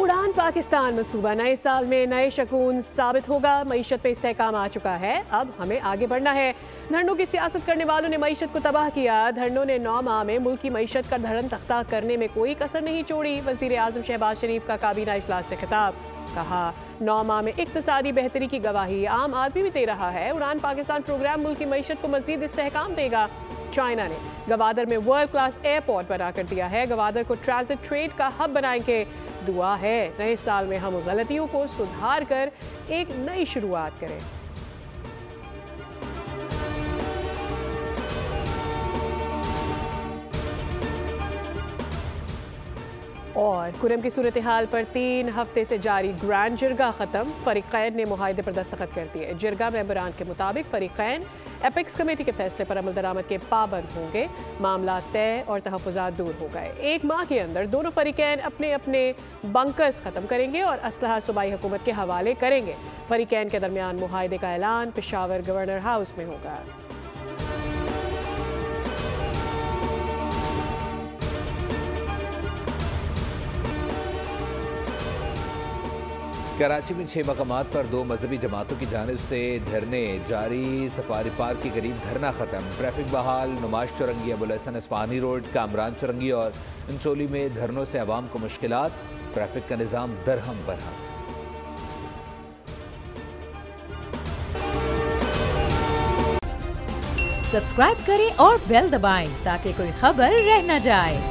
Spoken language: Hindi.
उड़ान पाकिस्तान मंसूबा नए साल में नए शकून साबित होगा। मईशत पे इस्तेहकाम आ चुका है, अब हमें आगे बढ़ना है। धरनों की सियासत करने वालों ने मईशत को तबाह किया। धरनों ने 9 माह में मुल्क की मईशत का धड़न तख्ता करने में कोई कसर नहीं छोड़ी। वज़ीर आज़म शहबाज शरीफ का काबीना इजलास से खिताब, कहा 9 माह में इक्तिसादी बेहतरी की गवाही आम आदमी भी दे रहा है। उड़ान पाकिस्तान प्रोग्राम मुल्क की मईशत को मजीद इस्तेहकाम देगा। चाइना ने गवादर में वर्ल्ड क्लास एयरपोर्ट बना कर दिया है। गवादर को ट्रांजिट ट्रेड का हब बनाएंगे। दुआ है नए साल में हम गलतियों को सुधार कर एक नई शुरुआत करें। और कुरम की सूरत हाल पर 3 हफ्ते से जारी ग्रैंड जिरगा ख़त्म। फरीक़ैन ने मुआहदे पर दस्तखत कर दिए। जिरगा मेंबरान के मुताबिक फरीक़ैन एपेक्स कमेटी के फैसले पर अमल दरामद के पाबंद होंगे। मामला तय और तहफ़्फ़ुज़ात दूर हो गए। 1 माह के अंदर दोनों फरीक़ैन अपने अपने बंकर्स ख़त्म करेंगे और असलहा सूबाई हुकूमत के हवाले करेंगे। फरीक़ैन के दरमियान मुआहदे का ऐलान पेशावर गवर्नर हाउस में होगा। कराची में 6 मकामात पर 2 मजहबी जमातों की जानिब से धरने जारी। सफारी पार्क के करीब धरना खत्म। ट्रैफिक बहाल। नुमाइश चौरंगी, अबुल हसन अस्फहानी रोड, कामरान चौरंगी और इंचोली में धरनों से आवाम को मुश्किलात। ट्रैफिक का निज़ाम दरहम बरहम। सब्सक्राइब करें और बेल दबाएं ताकि कोई खबर रह न जाए।